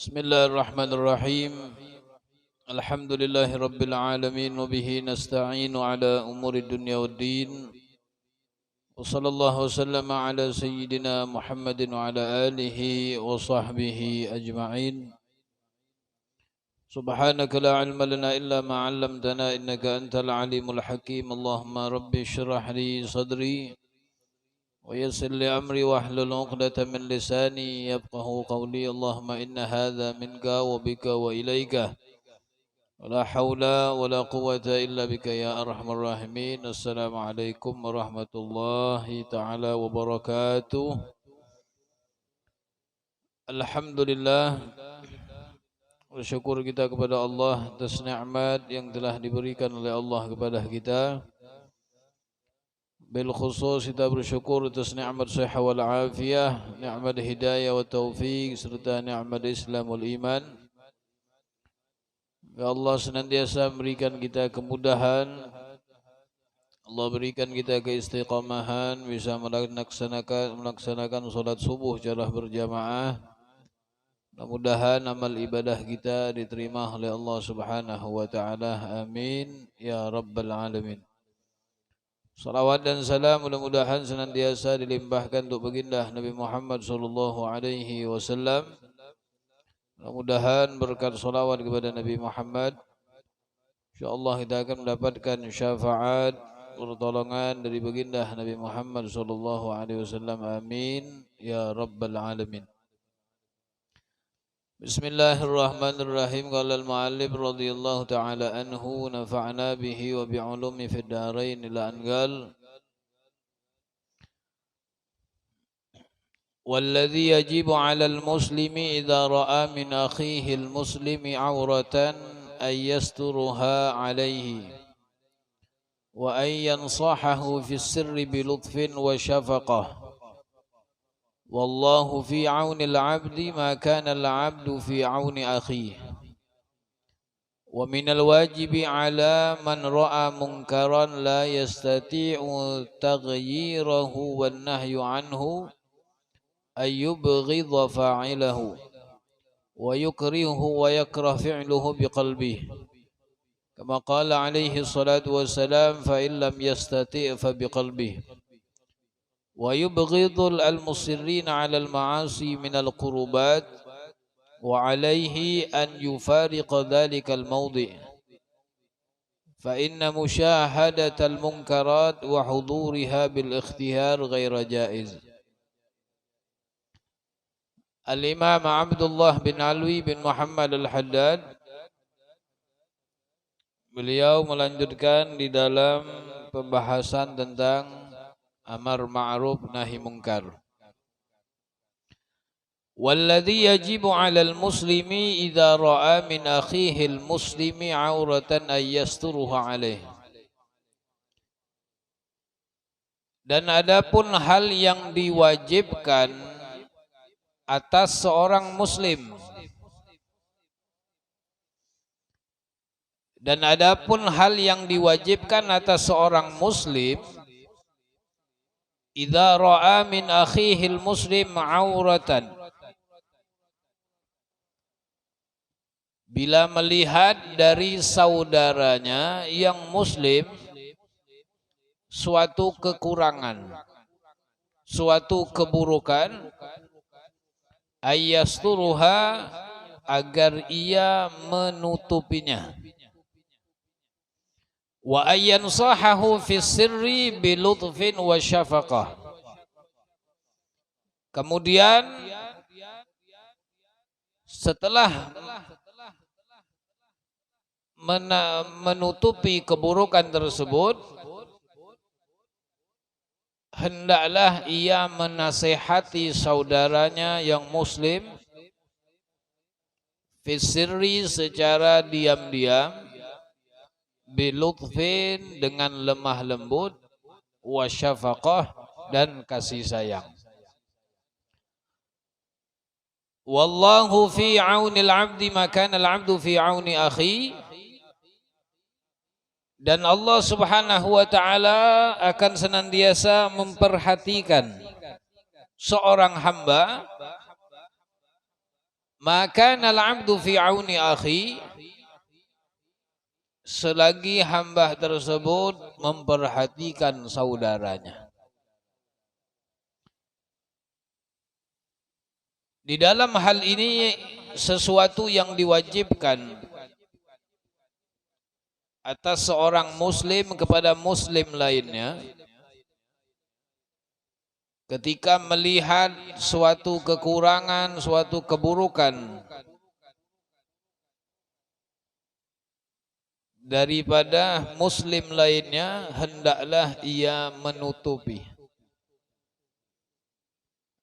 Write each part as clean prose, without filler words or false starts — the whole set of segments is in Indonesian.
Bismillahirrahmanirrahim. Alhamdulillahi rabbil alamin wa bihi nasta'inu ala umuri dunya waddin. Wa sallallahu wasallama ala sayyidina Muhammadin wa ala alihi wa sahbihi ajma'in. Subhanaka la ilma lana illa ma 'allamtana innaka antal alimul hakim. Allahumma rabbi shrah li sadri ويسر لي أمري واحلل عقدة من لساني يفقهوا قولي اللهم إن هذا منك وبك وإليك ولا حول ولا قوة إلا بك يا أرحم الراحمين. السلام عليكم ورحمة الله تعالى وبركاته. Alhamdulillah, bersyukur kita kepada Allah atas nikmat yang telah diberikan oleh Allah kepada kita. Bil khusus kita bersyukur atas nikmat sehat wal afiyah, nikmat hidayah wa taufik serta nikmat Islam wal iman. Ya Allah senantiasa memberikan kita kemudahan. Allah berikan kita keistiqamahan, bisa melaksanakan salat subuh secara berjamaah. Mudah-mudahan amal ibadah kita diterima oleh Allah Subhanahu wa taala. Amin ya rabbal alamin. Salawat dan salam mudah-mudahan senantiasa dilimpahkan untuk baginda Nabi Muhammad sallallahu alaihi wasallam. Mudah-mudahan berkat salawat kepada Nabi Muhammad, insyaallah kita akan mendapatkan syafaat pertolongan dari baginda Nabi Muhammad sallallahu alaihi wasallam. Amin ya rabbal alamin. Bismillahirrahmanirrahim. Qala al-mu'allif radhiyallahu ta'ala anhu nafa'na bihi wa bi'ulumi fid dharain ila an qala walladhi yajibu 'ala al-muslimi idza ra'a min akhihi al-muslimi 'awratan ay yasturuha 'alayhi wa ay yansahahu fi sirri bi lutfin wa shafaqah. Wallahu fi aunil abdi ma kana al-abdu fi auni akhihi. Wa minal wajibi ala man ra'a munkaran la yastati'u taghyirahu wan nahyu anhu ay yubghidha fa'ilahu wa yukrihu wa yakrah fi'luhu biqalbihi. Kama qala alaihi salatu wassalam fa in lam yastati' fa biqalbihi. ويبغض المصرين على المعاصي من القربات وعليه أن يفارق ذلك الموضع فإن مشاهدة المنكرات وحضورها بالاختيار غير جائز. Al-Imam Abdullah bin Alwi bin Muhammad Al-Haddad, beliau melanjutkan di dalam pembahasan tentang amar ma'ruf nahi munkar. Walladhi yajibu 'alal muslimi idza ra'a min akhihi al-muslimi 'auratan ay yasturuha 'alaihi. Dan adapun hal yang diwajibkan atas seorang muslim, dan adapun hal yang diwajibkan atas seorang muslim idza ra'a min akhihil muslim auratan, bila melihat dari saudaranya yang muslim suatu kekurangan, suatu keburukan, ayyasturuha, agar ia menutupinya, wa ayyansahahu fi sirri bi lutfin wa syafaqah. Kemudian setelah menutupi keburukan tersebut, hendaklah ia menasihati saudaranya yang muslim fi sirri, secara diam-diam, bilutfin, dengan lemah lembut, wa syafaqah, dan kasih sayang. Wallahu fi aunil abdi ma kana al-abdu fi auni akhi. Dan Allah Subhanahu wa taala akan senantiasa memperhatikan seorang hamba Maka al-'abdu fi 'auni akhi, selagi hamba tersebut memperhatikan saudaranya. Di dalam hal ini sesuatu yang diwajibkan atas seorang muslim kepada muslim lainnya ketika melihat suatu kekurangan, suatu keburukan daripada muslim lainnya, hendaklah ia menutupi.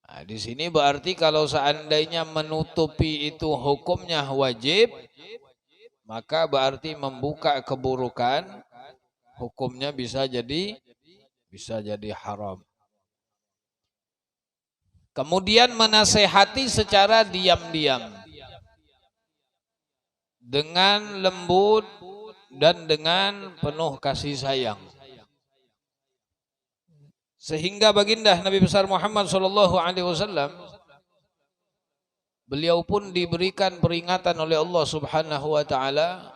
Nah, di sini berarti kalau seandainya menutupi itu hukumnya wajib, maka berarti membuka keburukan hukumnya bisa jadi haram. Kemudian menasehati secara diam-diam dengan lembut dan dengan penuh kasih sayang. Sehingga baginda Nabi besar Muhammad SAW, beliau pun diberikan peringatan oleh Allah Subhanahu wa taala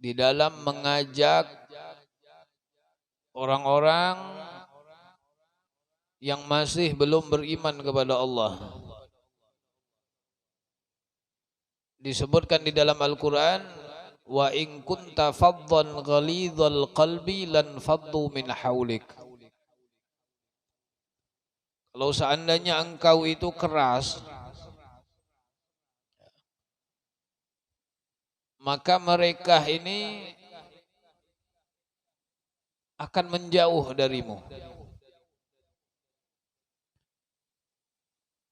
di dalam mengajak orang-orang yang masih belum beriman kepada Allah. Disebutkan di dalam Al-Qur'an, wa in kunta faddan ghalidhal qalbi lan faddu min haulik. Kalau seandainya engkau itu keras, maka mereka ini akan menjauh darimu.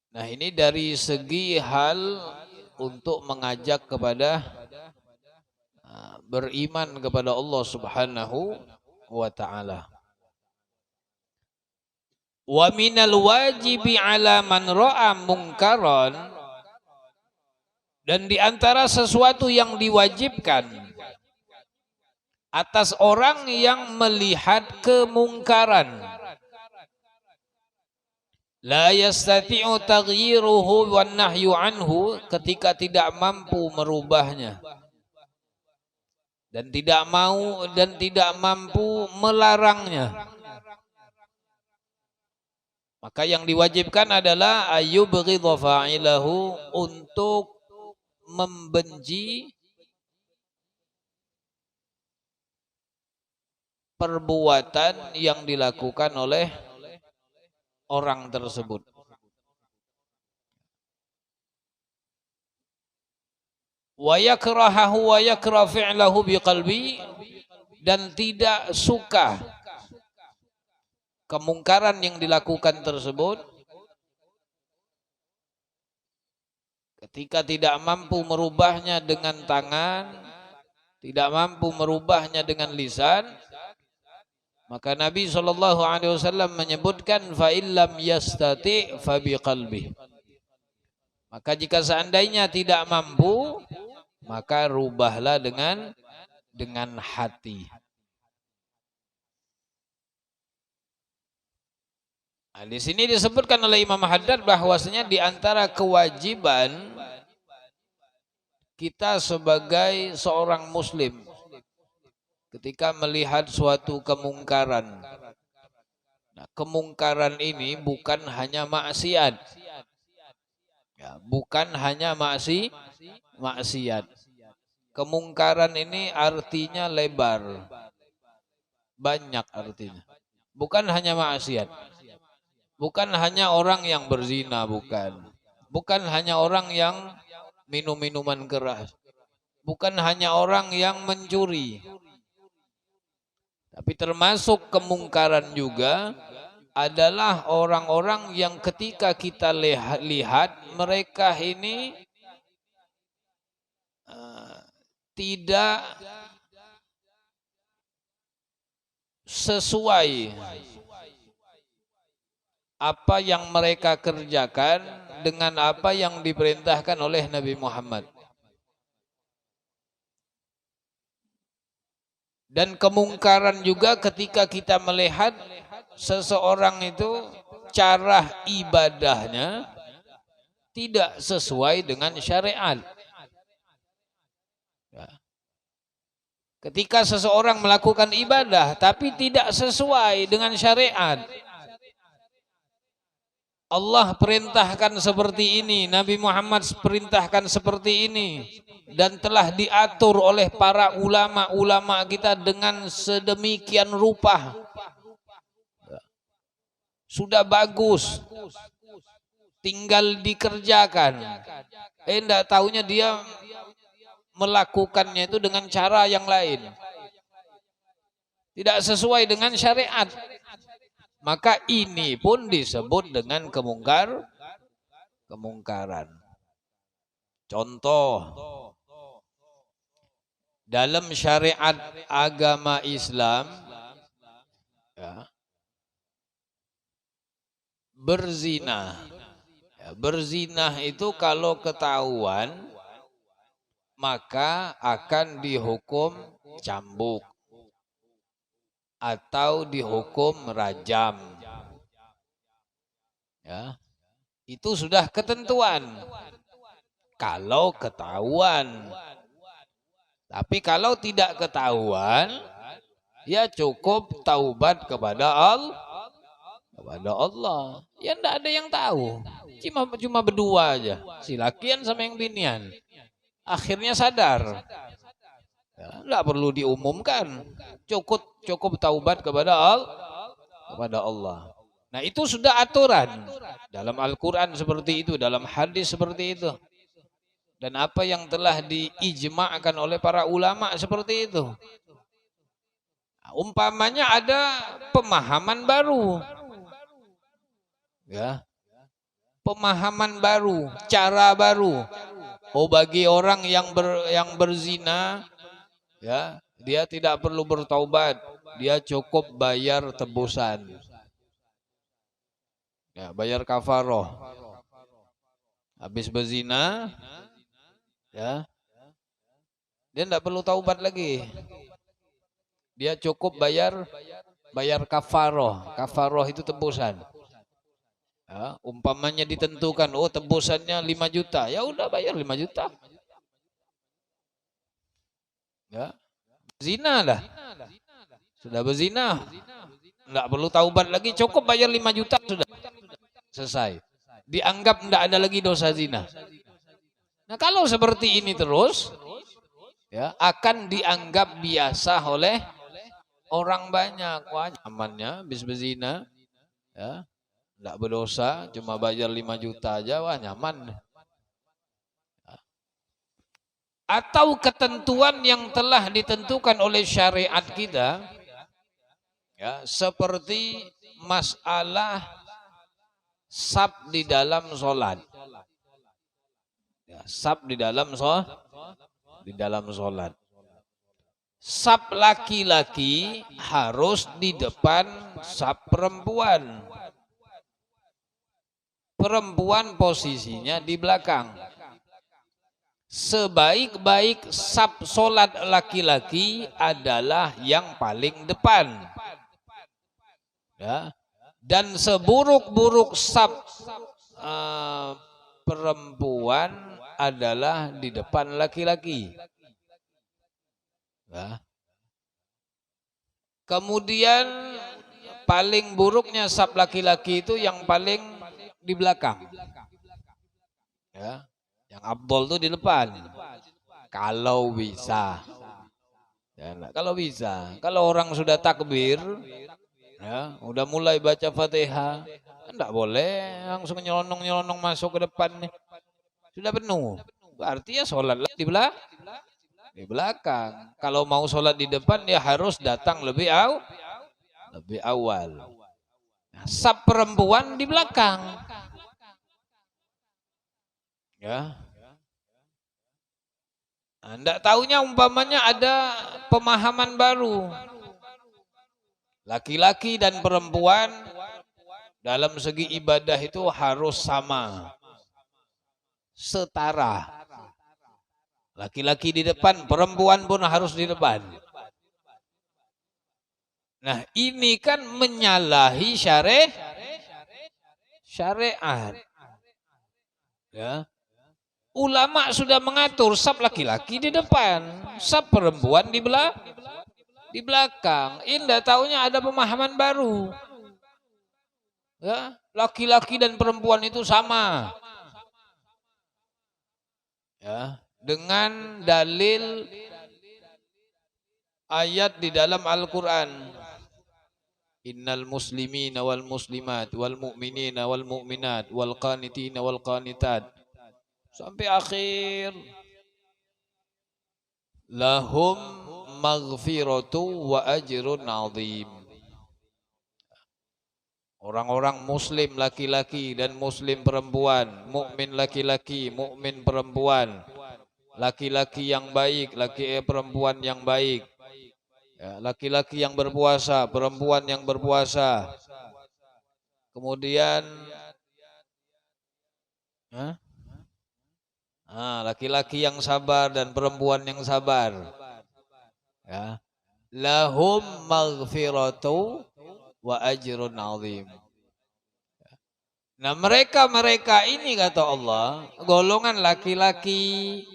Nah, ini dari segi hal untuk mengajak kepada beriman kepada Allah Subhanahu wa taala. Wa minal wajibi ala man ra'a mungkaran, dan di antara sesuatu yang diwajibkan atas orang yang melihat kemungkaran, la yastati'u taghyiruhu wan nahyu anhu, ketika tidak mampu merubahnya dan tidak mau dan tidak mampu melarangnya, maka yang diwajibkan adalah ayyubghidha fa'ilahu, untuk membenci perbuatan yang dilakukan oleh orang tersebut. Wa yakrahahu wa yakrah fi'lahu biqalbi, dan tidak suka kemungkaran yang dilakukan tersebut ketika tidak mampu merubahnya dengan tangan, tidak mampu merubahnya dengan lisan, maka Nabi SAW menyebutkan fa illam yastati fa biqalbi. Maka jika seandainya tidak mampu, maka rubahlah dengan hati. Nah, di sini disebutkan oleh Imam Haddad bahwasanya di antara kewajiban kita sebagai seorang muslim ketika melihat suatu kemungkaran. Nah, kemungkaran ini bukan hanya maksiat. Ya, bukan hanya maksiat. Kemungkaran ini artinya lebar. Banyak artinya. Bukan hanya maksiat. Bukan hanya orang yang berzina, bukan. Bukan hanya orang yang minum minuman keras. Bukan hanya orang yang mencuri. Tapi termasuk kemungkaran juga adalah orang-orang yang ketika kita lihat mereka ini tidak sesuai apa yang mereka kerjakan dengan apa yang diperintahkan oleh Nabi Muhammad. Dan kemungkaran juga ketika kita melihat seseorang itu cara ibadahnya tidak sesuai dengan syariat. Ya. Ketika seseorang melakukan ibadah tapi tidak sesuai dengan syariat, Allah perintahkan seperti ini, Nabi Muhammad perintahkan seperti ini, dan telah diatur oleh para ulama-ulama kita dengan sedemikian rupa. Sudah bagus, tinggal dikerjakan. Enggak taunya dia melakukannya itu dengan cara yang lain, tidak sesuai dengan syariat. Maka ini pun disebut dengan kemungkaran. Contoh, dalam syariat agama Islam, ya, berzina. Ya, berzina itu kalau ketahuan maka akan dihukum cambuk atau dihukum rajam. Ya, itu sudah ketentuan kalau ketahuan. Tapi kalau tidak ketahuan, ya cukup taubat kepada Allah. Ya enggak ada yang tahu. Cuma berdua aja, si lakian sama yang binian. Akhirnya sadar. Ya, enggak perlu diumumkan. Cukup taubat kepada Allah. Nah, itu sudah aturan. Dalam Al-Quran seperti itu, dalam hadis seperti itu. Dan apa yang telah diijma'kan oleh para ulama seperti itu. Nah, umpamanya ada pemahaman baru. Ya. Pemahaman baru, cara baru. Oh, bagi orang yang berzina, ya, dia tidak perlu bertaubat, dia cukup bayar tebusan. Ya, bayar kafaroh. Habis berzina, ya, dia tidak perlu taubat lagi. Dia cukup bayar kafaroh. Kafaroh itu tebusan. Ya, umpamanya ditentukan, oh tebusannya 5 juta, ya udah bayar 5 juta. Ya, zina lah. Sudah berzina, enggak perlu taubat lagi, cukup bayar 5 juta sudah selesai. Dianggap enggak ada lagi dosa zina. Nah, kalau seperti ini terus, ya, akan dianggap biasa oleh orang banyak. Wah, nyamannya habis berzina, ya, enggak berdosa, cuma bayar 5 juta aja, wah nyaman. Atau ketentuan yang telah ditentukan oleh syariat kita, ya, seperti masalah sab di dalam sholat. Ya, sab di dalam sholat. Sab laki-laki harus di depan sab perempuan. Perempuan posisinya di belakang. Sebaik-baik sab sholat laki-laki adalah yang paling depan. Ya. Dan seburuk-buruk sab perempuan adalah di depan laki-laki. Ya. Kemudian paling buruknya sab laki-laki itu yang paling di belakang. Ya. Yang Abdul itu di depan. Kalau bisa. Ya, kalau bisa. Kalau orang sudah takbir, ya, udah mulai baca Fatihah, enggak boleh langsung nyelonong-nyelonong masuk ke depan. Sudah penuh. Berarti ya sholatlah di belakang. Kalau mau sholat di depan, ya harus datang lebih awal. Nah, sab perempuan di belakang. Ya. Enggak taunya umpamanya ada pemahaman baru. Laki-laki dan perempuan dalam segi ibadah itu harus sama. Setara. Laki-laki di depan, perempuan pun harus di depan. Nah, ini kan menyalahi syariat. Ya. Ulama sudah mengatur saf laki-laki di depan, saf perempuan di belakang. Indah taunya ada pemahaman baru. Ya, laki-laki dan perempuan itu sama. Ya, dengan dalil ayat di dalam Al-Qur'an. Innal muslimina wal muslimat wal mu'minina wal mu'minat wal qanitina wal qanitat sampai akhir. Lahum maghfiratu wa ajrun azim. Orang-orang muslim laki-laki dan muslim perempuan, mukmin laki-laki, mukmin perempuan, laki-laki yang baik, perempuan yang baik, ya, laki-laki yang berpuasa, perempuan yang berpuasa, kemudian laki-laki yang sabar dan perempuan yang sabar, ya. Lahum maghfiratu wa ajrun azim. Nah, mereka ini kata Allah, golongan laki-laki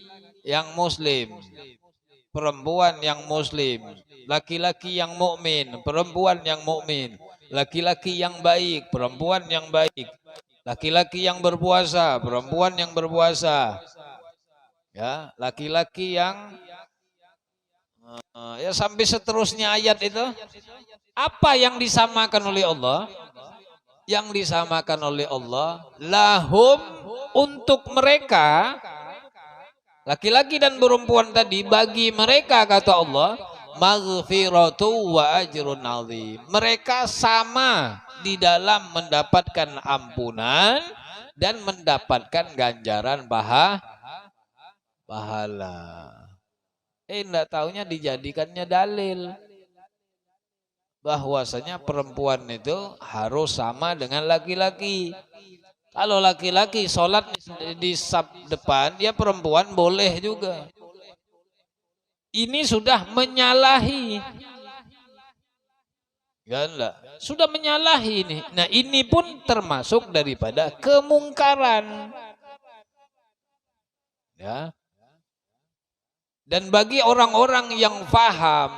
yang muslim, perempuan yang muslim, laki-laki yang mukmin, perempuan yang mukmin, laki-laki yang baik, perempuan yang baik, laki-laki yang berpuasa, perempuan yang berpuasa. Ya, laki-laki yang ya sampai seterusnya ayat itu. Apa yang disamakan oleh Allah? Yang disamakan oleh Allah, lahum, untuk mereka, laki-laki dan perempuan tadi, bagi mereka kata Allah, maghfiratu wa ajrun azim. Mereka sama di dalam mendapatkan ampunan dan mendapatkan ganjaran pahala. Enggak taunya dijadikannya dalil bahwasanya perempuan itu harus sama dengan laki-laki. Kalau laki-laki sholat di saf depan, dia perempuan boleh juga. Ini sudah menyalahi. Ya enggak? Sudah menyalahi ini. Nah, ini pun termasuk daripada kemungkaran. Ya. Dan bagi orang-orang yang paham,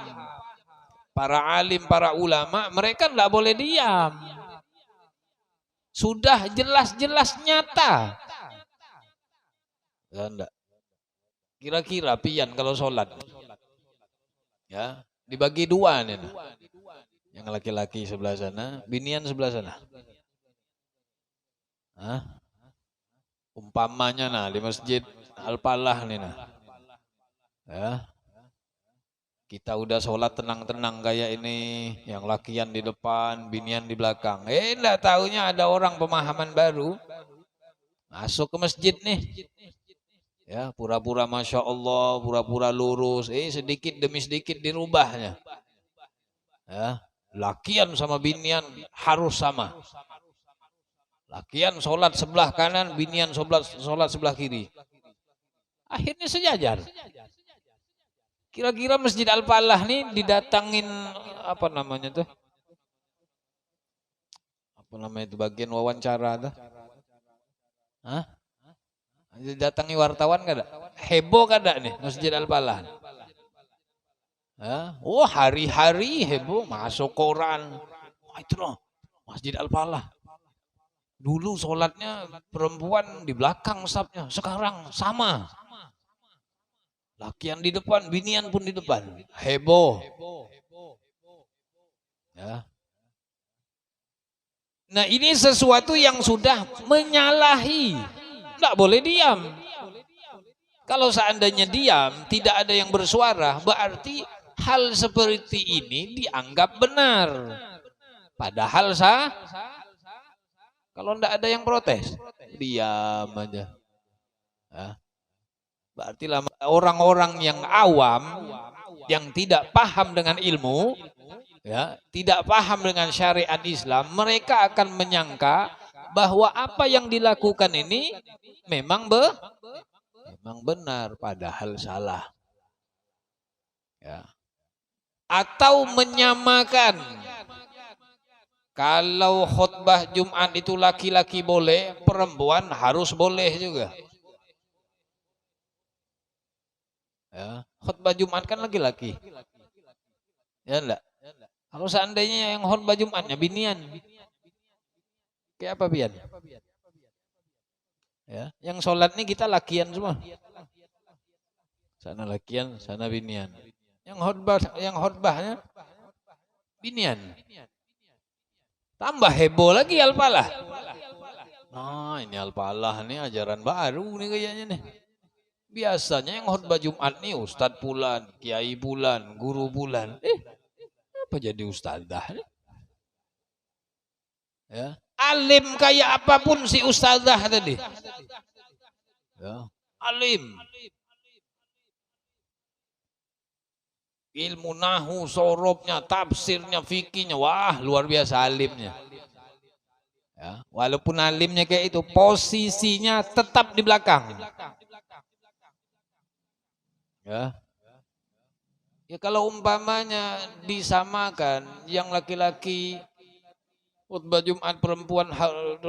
para alim, para ulama, mereka enggak boleh diam. Sudah jelas-jelas nyata. Ya enggak? Kira-kira pian kalau sholat. Ya, dibagi dua nih. Yang laki-laki sebelah sana, binian sebelah sana. Hah? Umpamanya nah di Masjid Al-Falah nih nah. Ya. Kita udah sholat tenang-tenang kayak ini, yang lakian di depan, binian di belakang. Enggak taunya ada orang pemahaman baru masuk ke masjid nih. Ya, pura-pura Masya Allah, pura-pura lurus. Sedikit demi sedikit dirubahnya. Ya, lakian sama binian harus sama. Lakian sholat sebelah kanan, binian sholat sebelah kiri. Akhirnya sejajar. Kira-kira Masjid Al-Falah nih didatangin apa namanya tuh? Apa namanya itu bagian wawancara tuh? Hah? Didatangi wartawan gak ada? Heboh gak ada nih Masjid Al-Falah? Oh, hari-hari heboh masuk koran. Wah, itu loh Masjid Al-Falah. Dulu sholatnya perempuan di belakang safnya, sekarang sama. Lakian di depan, binian pun di depan. Heboh. Ya. Nah, ini sesuatu yang sudah menyalahi. Tidak boleh diam. Kalau seandainya diam, tidak ada yang bersuara, berarti hal seperti ini dianggap benar. Padahal kalau tidak ada yang protes, diam aja. Ya. Berarti orang-orang yang awam, yang tidak paham dengan ilmu, ya, tidak paham dengan syariat Islam, mereka akan menyangka bahwa apa yang dilakukan ini memang benar, padahal salah. Ya. Atau menyamakan Kalau khutbah Jumat itu laki-laki boleh, perempuan harus boleh juga. Ya, khutbah Jumat kan laki-laki. Ya enggak? Kalau seandainya yang khutbah Jumatnya binian, kayak apa pian? Ya, yang sholat ini kita lakian semua. Sana lakian, sana binian. Yang khutbahnya binian. Tambah heboh lagi Al-Falah. Nah, ini Al-Falah nih ajaran baru nih kayaknya nih. Biasanya yang khutbah Jumat nih Ustadz Bulan, Kiai Bulan, Guru Bulan. Apa jadi ustadzah nih? Ya. Alim kayak apapun si ustadzah tadi. Ya. Alim. Ilmu nahu, sorobnya, tafsirnya, fikihnya, wah luar biasa alimnya. Ya, walaupun alimnya kayak itu, posisinya tetap di belakang. Ya, ya kalau umpamanya disamakan, yang laki-laki khutbah Jumat,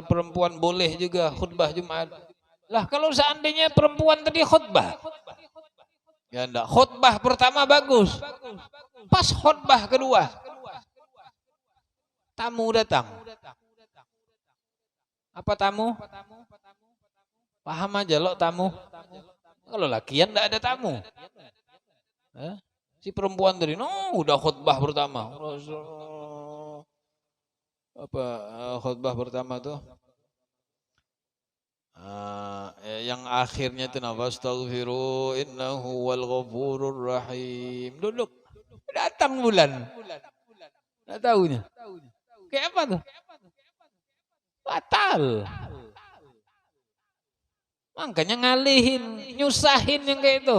perempuan boleh juga khutbah Jumat. Lah kalau seandainya perempuan tadi khutbah, ya enggak, khutbah pertama bagus, pas khutbah kedua tamu datang. Apa tamu? Paham aja lo tamu. Kalau lakian enggak ada tamu. Si perempuan tadi, no, udah khutbah pertama. Apa khutbah pertama tuh? Yang akhirnya itu nama astaghfiru innahu wal ghafurur rahim. Duduk. Datang bulan. Enggak tahunya. Kayak apa tuh? Batal. Makanya ngalihin, nyusahin yang kayak itu.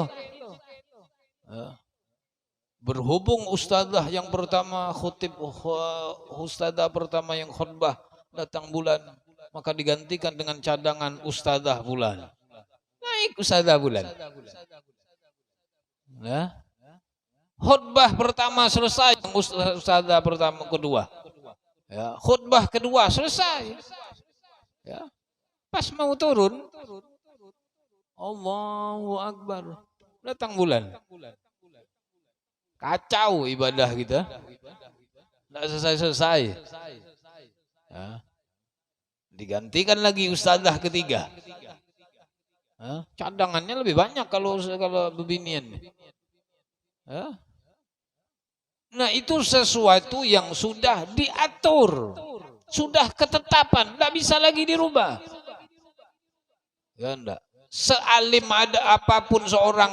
Berhubung ustadzah yang pertama ustadzah pertama yang khutbah datang bulan, maka digantikan dengan cadangan ustadzah bulan. Naik ustadzah bulan. Ya. Khutbah pertama selesai, ustadzah pertama kedua. Ya, khutbah kedua selesai. Ya. Pas mau turun, Allahu Akbar. Datang bulan. Kacau ibadah kita. Tidak selesai-selesai. Ya. Digantikan lagi ustadzah ketiga. Ya. Cadangannya lebih banyak kalau beginian. Ya. Nah itu sesuatu yang sudah diatur. Sudah ketetapan. Tidak bisa lagi dirubah. Ya enggak. Sealim ada apapun seorang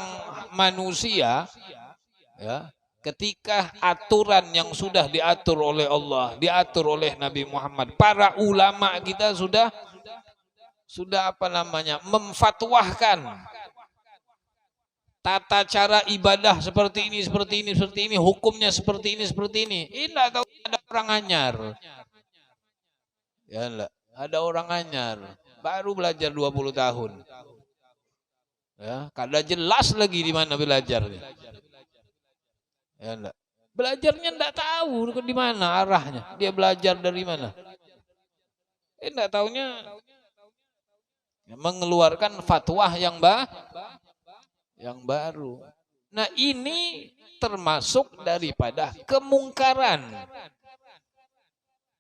manusia, ya, ketika aturan yang sudah diatur oleh Allah, diatur oleh Nabi Muhammad, para ulama kita sudah apa namanya, memfatwahkan tata cara ibadah seperti ini, hukumnya seperti ini. Tidak tahu ada orang anyar. Ya enggak, ada orang anyar, baru belajar 20 tahun. Ya, kada jelas lagi di mana belajarnya. Ya enggak. Belajarnya enggak tahu di mana arahnya. Dia belajar dari mana. Enggak taunya mengeluarkan fatwa yang baru. Nah, ini termasuk daripada kemungkaran.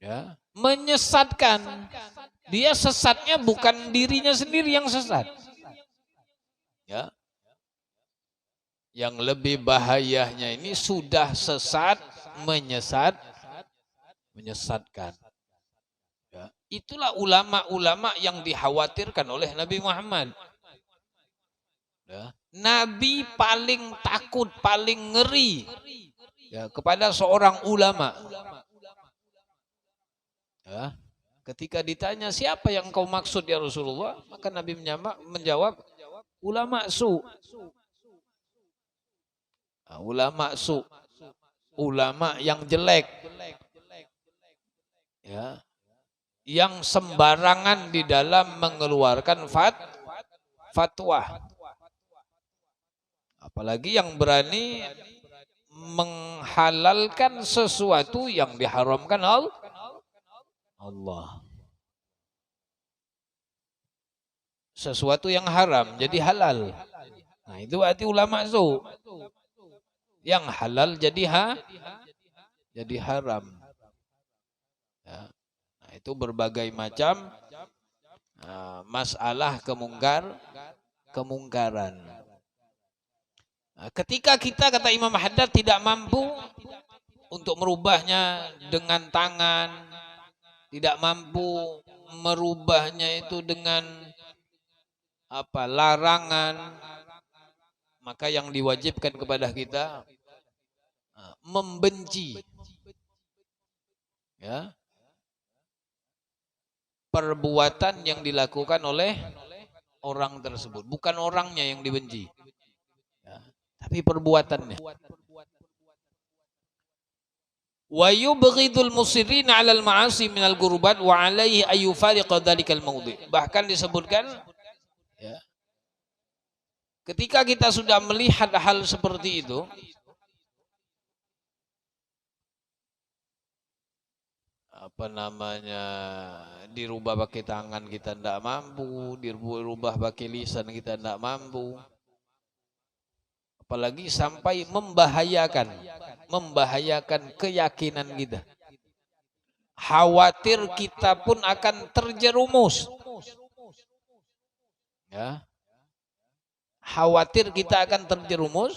Ya, menyesatkan. Dia sesatnya bukan dirinya sendiri yang sesat. Ya. Yang lebih bahayanya ini sudah sesat, menyesatkan. Ya. Itulah ulama-ulama yang dikhawatirkan oleh Nabi Muhammad. Ya. Nabi paling takut, paling ngeri, ya, kepada seorang ulama. Ya. Ketika ditanya siapa yang kau maksud ya Rasulullah, maka Nabi menjawab ulama su. Nah, ulama yang jelek, ya, yang sembarangan di dalam mengeluarkan fatwa, apalagi yang berani menghalalkan sesuatu yang diharamkan Allah. Sesuatu yang haram jadi halal. Nah, itu berarti ulama su. Yang halal jadi haram. Ya. Nah, itu berbagai macam masalah kemungkaran. Nah, ketika kita, kata Imam Haddad, tidak mampu untuk merubahnya dengan tangan, tidak mampu merubahnya itu dengan larangan, maka yang diwajibkan kepada kita membenci, ya, perbuatan yang dilakukan oleh orang tersebut, bukan orangnya yang dibenci, ya, tapi perbuatannya. Wa yubghidul musirrina 'alal ma'asi minal qurbat wa 'alaihi ayyufariqa dzalikal mawdi'. Bahkan disebutkan, ya, ketika kita sudah melihat hal seperti itu, dirubah pakai tangan kita tidak mampu, dirubah pakai lisan kita tidak mampu, apalagi sampai membahayakan keyakinan kita. Khawatir kita pun akan terjerumus, ya, khawatir kita akan terjerumus,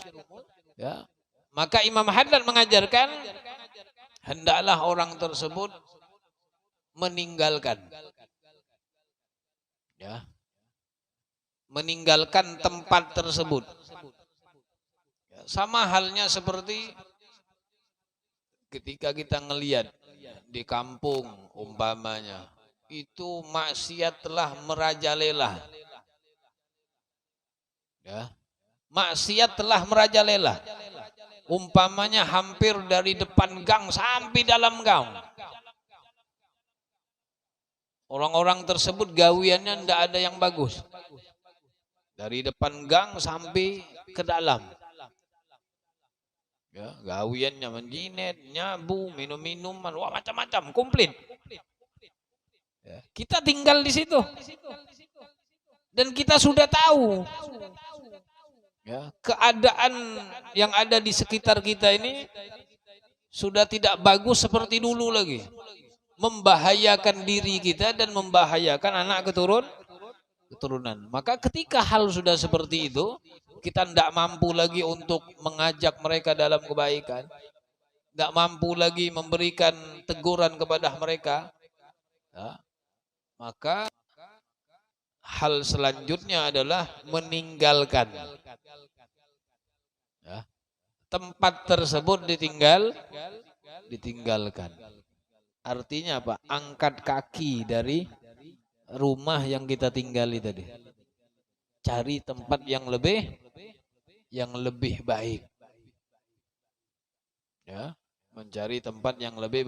ya. Maka Imam Haddad mengajarkan hendaklah orang tersebut meninggalkan, ya, meninggalkan tempat tersebut. Ya, sama halnya seperti ketika kita ngelihat di kampung umpamanya itu maksiat telah merajalela, ya, maksiat telah merajalela, umpamanya hampir dari depan gang sampai dalam gang. Orang-orang tersebut gawiannya tidak ada yang bagus, dari depan gang sampai ke dalam, ya, gawiannya menjinet, nyabu, minum-minuman, wah, macam-macam, komplit. Ya, kita tinggal di situ dan kita sudah tahu, ya, keadaan yang ada di sekitar kita ini sudah tidak bagus seperti dulu lagi, membahayakan diri kita dan membahayakan anak keturunan. Maka ketika hal sudah seperti itu, kita tidak mampu lagi untuk mengajak mereka dalam kebaikan, tidak mampu lagi memberikan teguran kepada mereka, ya, maka hal selanjutnya adalah meninggalkan, ya, tempat tersebut ditinggalkan. Artinya apa? Angkat kaki dari rumah yang kita tinggali tadi. Cari tempat yang lebih baik. Ya, mencari tempat yang lebih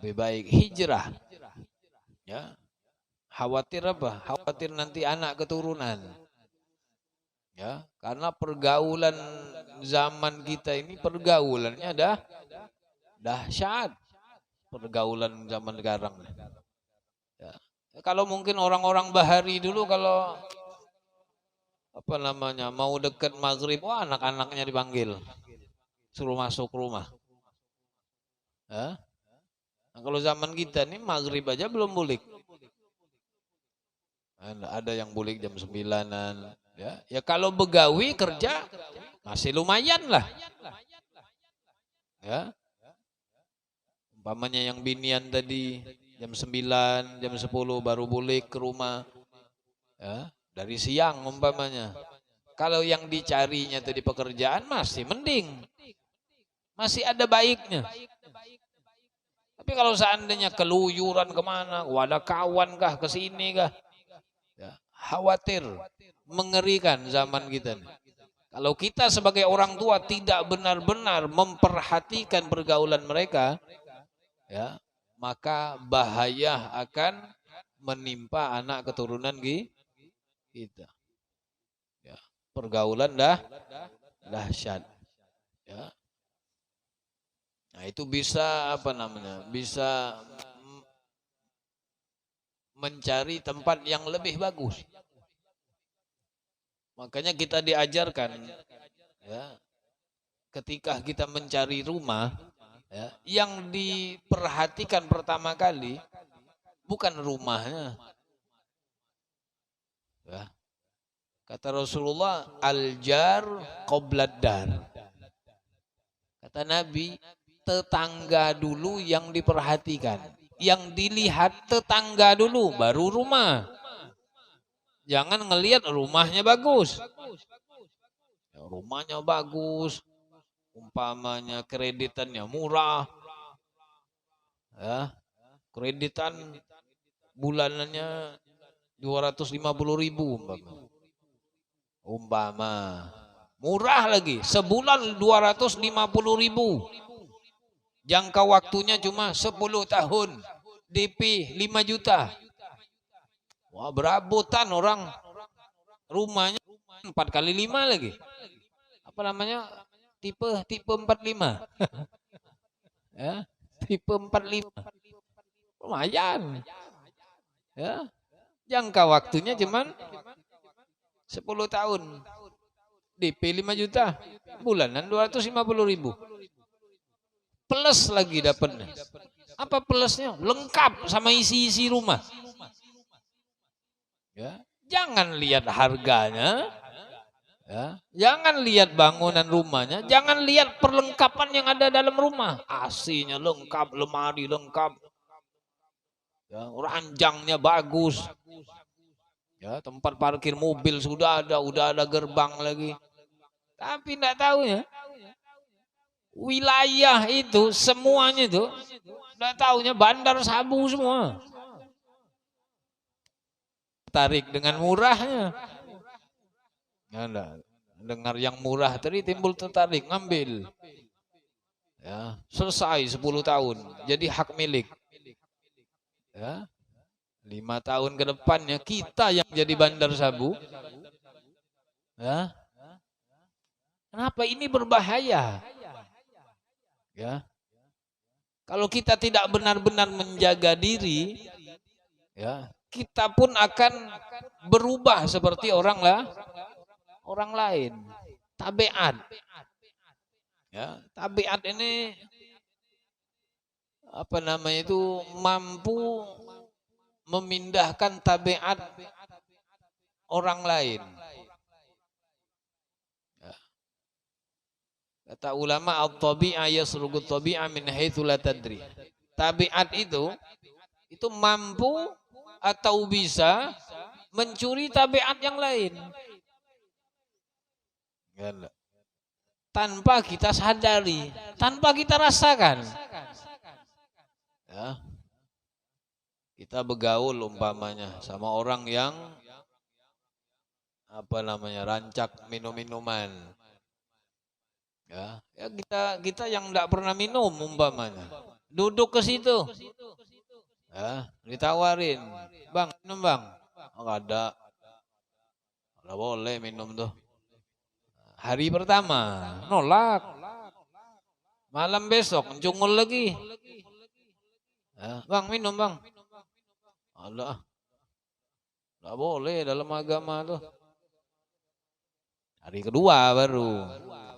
baik. Hijrah. Ya. Khawatir apa? Khawatir nanti anak keturunan. Ya, karena pergaulan zaman kita ini pergaulannya dahsyat. Pergaulan zaman sekarang. Ya. Kalau mungkin orang-orang bahari dulu kalau mau dekat maghrib, wah, anak-anaknya dipanggil, suruh masuk rumah. Ya. Nah, kalau zaman kita nih maghrib aja belum bulik. Ada yang bulik jam 9-an. Ya kalau begawi kerja masih lumayan lah. Ya. Umpamanya yang binian tadi jam 9, jam 10 baru bulik ke rumah, ya, dari siang umpamanya. Kalau yang dicarinya tadi pekerjaan masih mending, masih ada baiknya. Tapi kalau seandainya keluyuran kemana, ada kawan kah, kesini kah, ya, khawatir, mengerikan zaman kita nih. Kalau kita sebagai orang tua tidak benar-benar memperhatikan pergaulan mereka, ya, maka bahaya akan menimpa anak keturunan kita. Ya, pergaulan dahsyat. Ya. Nah, itu bisa bisa mencari tempat yang lebih bagus. Makanya kita diajarkan, ya, ketika kita mencari rumah, ya, yang diperhatikan pertama kali bukan rumahnya. Ya. Kata Rasulullah, al-jar qoblad dar. Kata Nabi, tetangga dulu yang diperhatikan. Yang dilihat tetangga dulu, baru rumah. Jangan ngelihat rumahnya bagus. Ya, rumahnya bagus, umpamanya kreditannya murah, ya, kreditan bulanannya 250.000 umpama. Murah lagi, sebulan 250.000. Jangka waktunya cuma 10 tahun, DP 5 juta. Wah, berabutan orang, rumahnya 4 kali 5 lagi. Apa namanya? Tipe 45. Ya, tipe 45. Lumayan. Ya. Jangka waktunya cuman 10 tahun. DP 5 juta. Bulanan 250.000. Plus lagi dapatnya. Apa plusnya? Lengkap sama isi-isi rumah. Ya. Jangan lihat harganya. Ya. Jangan lihat bangunan rumahnya. Jangan lihat perlengkapan yang ada dalam rumah. AC-nya lengkap, lemari lengkap. Ya, ranjangnya bagus. Ya, tempat parkir mobil sudah ada gerbang lagi. Tapi enggak tahu ya. Wilayah itu semuanya itu enggak tahunya bandar sabu semua. Tarik dengan murahnya. Ya, dengar yang murah tadi timbul tertarik ngambil. Ya, selesai 10 tahun jadi hak milik. Ya. 5 tahun ke depannya kita yang jadi bandar sabu. Ya. Kenapa ini berbahaya? Ya. Kalau kita tidak benar-benar menjaga diri, ya, kita pun akan berubah seperti orang lain. Tabiat. Ya, tabiat ini apa namanya itu mampu memindahkan tabiat orang lain. Ya. Kata ulama, at-tabi'a yasruqu at-tabi'a min haitsu la tadri. Tabiat itu mampu atau bisa mencuri tabiat yang lain. Tanpa kita sadari, tanpa kita rasakan. Ya. Kita bergaul umpamanya sama orang yang apa namanya rancak minum-minuman. Ya, ya kita yang enggak pernah minum umpamanya. Duduk ke situ. Ya, ditawarin, "Bang, minum, Bang." Oh, enggak ada. Enggak boleh minum tuh. Hari pertama nolak. Malam besok mencungul lagi. Ya, "Bang, minum, Bang." Allah, nggak boleh dalam agama tuh. Hari kedua baru,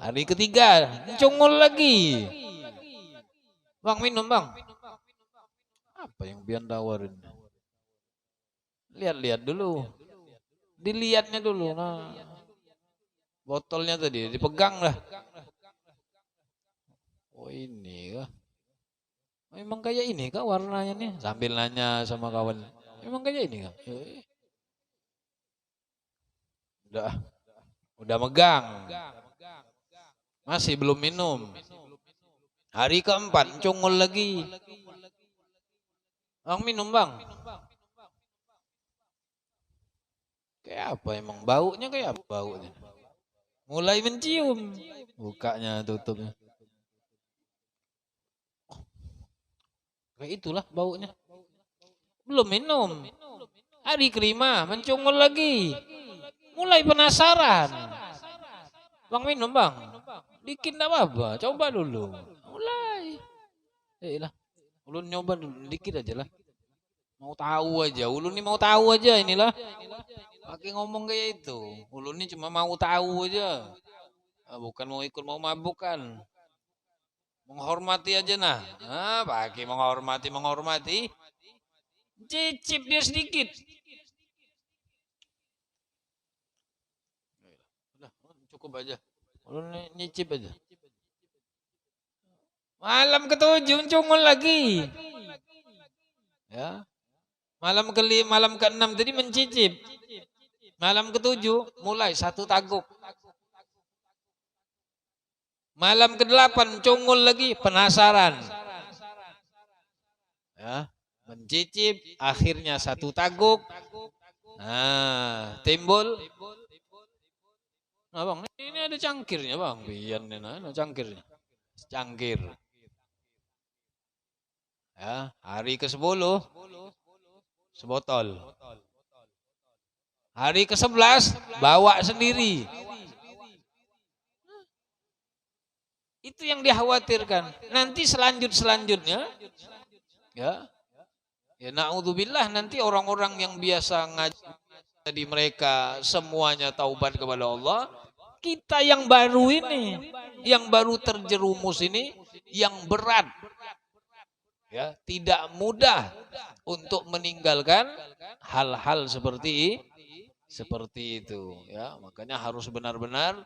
hari ketiga cungul lagi. "Bang, minum, Bang." Apa yang biar tawarin? Lihat-lihat dulu, dilihatnya dulu. Nah, botolnya tadi dipegang lah. Oh, ini kah? Memang kayak ini kah warnanya nih? Sambil nanya sama kawan. Memang kayak ini kah? Udah megang. Masih belum minum. Hari keempat cungul lagi. "Bang, minum, Bang." Kayak apa emang baunya, kayak apa baunya? Mulai mencium. Bukanya tutupnya. Kayak itulah baunya. Belum minum. Hari kelima mencungul lagi. Mulai penasaran. "Bang, minum, Bang." Dikit enggak apa-apa, coba dulu. Mulai. Lah, ulun nyoba dulu dikit aja lah. Mau tahu aja, ulun ini mau tahu aja inilah. Pakai ngomong kayak itu. Ulun ini cuma mau tahu aja. Bukan mau ikut mau mabuk kan. Menghormati aja nah. Pakai menghormati. Cicip dia sedikit. Udah, cukup aja. Ulun nyicip aja. Malam ke-7 cungul lagi. Ya. Malam ke-6 tadi mencicip. Malam ke-7 mulai 1 taguk. Malam ke-8 cungul lagi penasaran. Ya, mencicip akhirnya 1 taguk. Nah, timbul. Nah, Bang, ini ada cangkirnya, Bang. Biar ada cangkirnya. Cangkir. Ya, hari ke-10 sebotol. Hari ke-11 bawa sendiri. Itu yang dikhawatirkan. Nanti selanjutnya ya. Ya naudzubillah nanti orang-orang yang biasa ngaji di mereka semuanya taubat kepada Allah. Kita yang baru ini, yang baru terjerumus ini, yang berat. Ya, tidak mudah untuk meninggalkan hal-hal seperti itu ya. Makanya harus benar-benar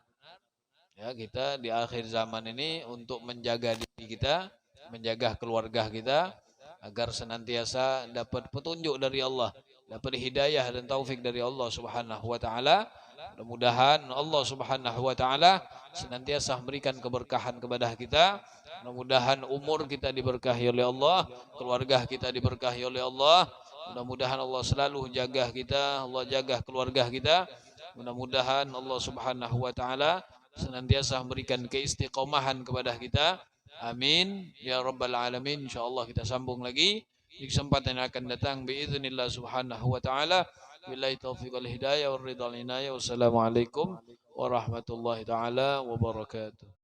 ya kita di akhir zaman ini untuk menjaga diri kita, menjaga keluarga kita agar senantiasa dapat petunjuk dari Allah, dapat hidayah dan taufik dari Allah Subhanahu wa taala. Mudah-mudahan Allah Subhanahu wa taala senantiasa memberikan keberkahan kepada kita. Mudah-mudahan umur kita diberkahi oleh Allah, keluarga kita diberkahi oleh Allah. Mudah-mudahan Allah selalu jaga kita, Allah jaga keluarga kita. Mudah-mudahan Allah Subhanahu wa taala senantiasa memberikan keistiqomahan kepada kita. Amin ya rabbal alamin. Insyaallah kita sambung lagi di kesempatan yang akan datang biiznillah subhanahu wa taala. Billahi taufiq wal hidayah wal ridha wal inayah. Wassalamualaikum warahmatullahi taala wabarakatuh.